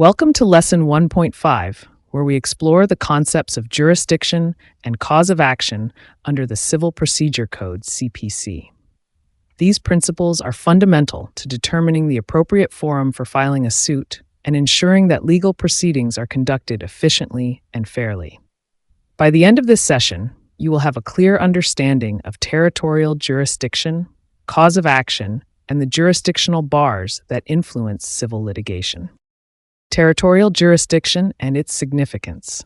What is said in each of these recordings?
Welcome to Lesson 1.5, where we explore the concepts of jurisdiction and cause of action under the Civil Procedure Code (CPC). These principles are fundamental to determining the appropriate forum for filing a suit and ensuring that legal proceedings are conducted efficiently and fairly. By the end of this session, you will have a clear understanding of territorial jurisdiction, cause of action, and the jurisdictional bars that influence civil litigation. Territorial jurisdiction and its significance.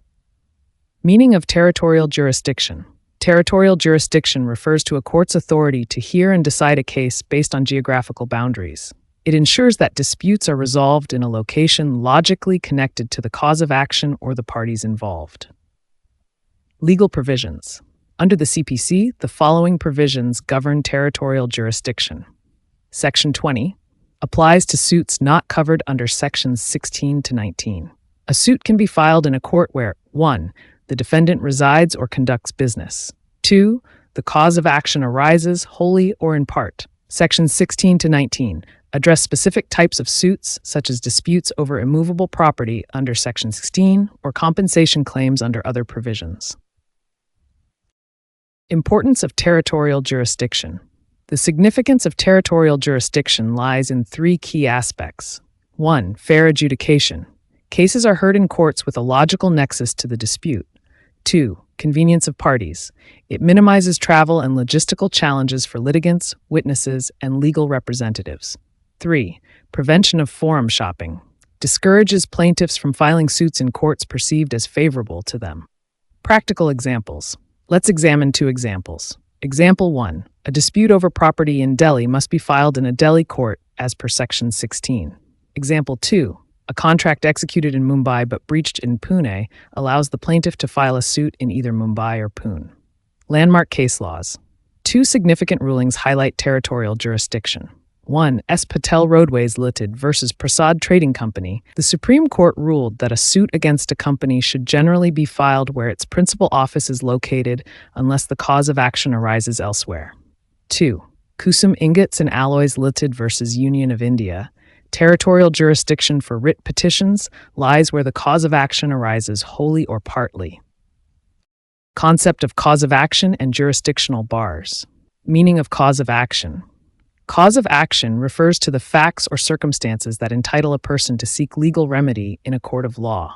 Meaning of territorial jurisdiction. Territorial jurisdiction refers to a court's authority to hear and decide a case based on geographical boundaries. It ensures that disputes are resolved in a location logically connected to the cause of action or the parties involved. Legal provisions. Under the CPC, the following provisions govern territorial jurisdiction. Section 20 applies to suits not covered under Sections 16 to 19. A suit can be filed in a court where 1. The defendant resides or conducts business. 2. The cause of action arises wholly or in part. Sections 16 to 19 address specific types of suits, such as disputes over immovable property under Section 16 or compensation claims under other provisions. Importance of territorial jurisdiction. The significance of territorial jurisdiction lies in three key aspects. 1. Fair adjudication. Cases are heard in courts with a logical nexus to the dispute. 2. Convenience of parties. It minimizes travel and logistical challenges for litigants, witnesses, and legal representatives. 3. Prevention of forum shopping. Discourages plaintiffs from filing suits in courts perceived as favorable to them. Practical examples. Let's examine two examples. Example 1. A dispute over property in Delhi must be filed in a Delhi court as per Section 16. Example 2. A contract executed in Mumbai but breached in Pune allows the plaintiff to file a suit in either Mumbai or Pune. Landmark case laws. Two significant rulings highlight territorial jurisdiction. 1. S. Patel Roadways Limited versus Prasad Trading Company. The Supreme Court ruled that a suit against a company should generally be filed where its principal office is located unless the cause of action arises elsewhere. 2. Kusum Ingots and Alloys Limited versus Union of India. Territorial jurisdiction for writ petitions lies where the cause of action arises wholly or partly. Concept of cause of action and jurisdictional bars. Meaning of cause of action. Cause of action refers to the facts or circumstances that entitle a person to seek legal remedy in a court of law.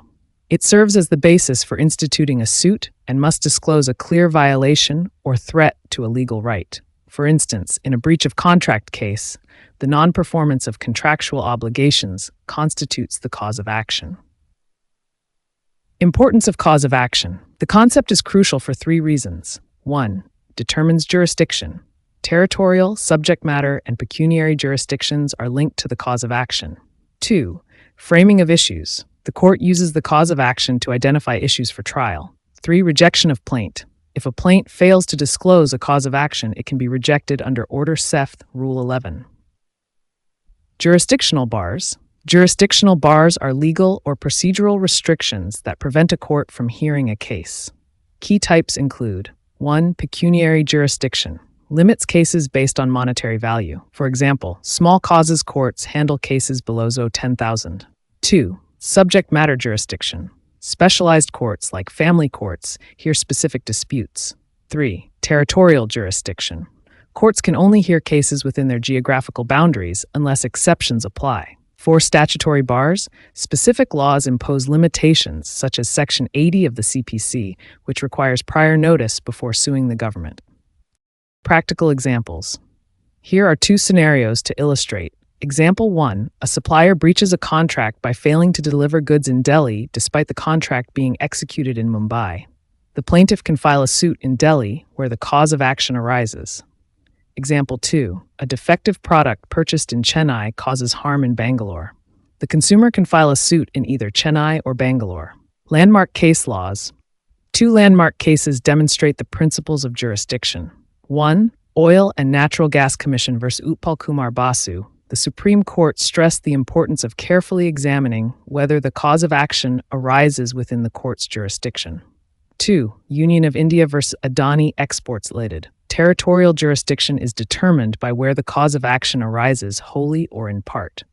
It serves as the basis for instituting a suit and must disclose a clear violation or threat to a legal right. For instance, in a breach of contract case, the non-performance of contractual obligations constitutes the cause of action. Importance of cause of action. The concept is crucial for three reasons. 1. Determines jurisdiction. Territorial, subject matter, and pecuniary jurisdictions are linked to the cause of action. 2. Framing of issues. The court uses the cause of action to identify issues for trial. 3. Rejection of plaint. If a plaint fails to disclose a cause of action, it can be rejected under Order Seth, Rule 11. Jurisdictional bars. Jurisdictional bars are legal or procedural restrictions that prevent a court from hearing a case. Key types include 1. Pecuniary jurisdiction. Limits cases based on monetary value. For example, small causes courts handle cases below $10,000. 2. Subject matter jurisdiction. Specialized courts, like family courts, hear specific disputes. 3. Territorial jurisdiction. Courts can only hear cases within their geographical boundaries unless exceptions apply. 4. Statutory bars. Specific laws impose limitations, such as Section 80 of the CPC, which requires prior notice before suing the government. Practical examples. Here are two scenarios to illustrate. Example 1. A supplier breaches a contract by failing to deliver goods in Delhi despite the contract being executed in Mumbai. The plaintiff can file a suit in Delhi where the cause of action arises. Example 2. A defective product purchased in Chennai causes harm in Bangalore. The consumer can file a suit in either Chennai or Bangalore. Landmark case laws. Two landmark cases demonstrate the principles of jurisdiction. 1. Oil and Natural Gas Commission versus Utpal Kumar Basu. The Supreme Court stressed the importance of carefully examining whether the cause of action arises within the court's jurisdiction. 2. Union of India versus Adani Exports Limited. Territorial jurisdiction is determined by where the cause of action arises wholly or in part.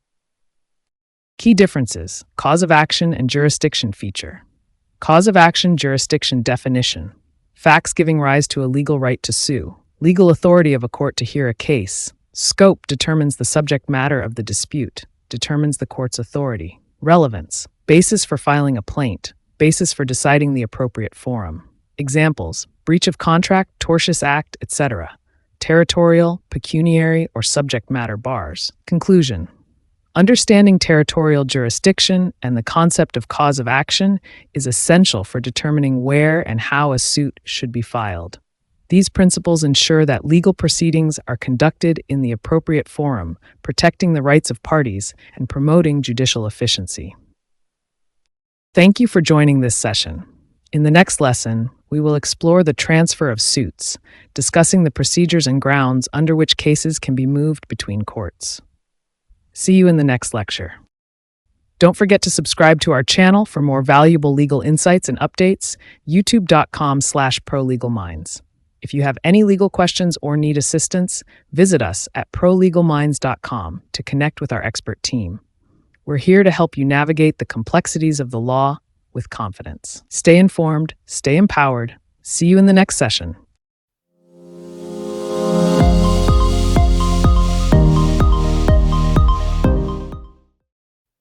Key differences: cause of action and jurisdiction feature. Cause of action jurisdiction definition. Facts giving rise to a legal right to sue. Legal authority of a court to hear a case. Scope determines the subject matter of the dispute, determines the court's authority. Relevance. Basis for filing a plaint. Basis for deciding the appropriate forum. Examples: breach of contract, tortious act, etc. Territorial, pecuniary, or subject matter bars. Conclusion. Understanding territorial jurisdiction and the concept of cause of action is essential for determining where and how a suit should be filed. These principles ensure that legal proceedings are conducted in the appropriate forum, protecting the rights of parties and promoting judicial efficiency. Thank you for joining this session. In the next lesson, we will explore the transfer of suits, discussing the procedures and grounds under which cases can be moved between courts. See you in the next lecture. Don't forget to subscribe to our channel for more valuable legal insights and updates, youtube.com/prolegalminds. If you have any legal questions or need assistance, visit us at prolegalminds.com to connect with our expert team. We're here to help you navigate the complexities of the law with confidence. Stay informed, stay empowered. See you in the next session.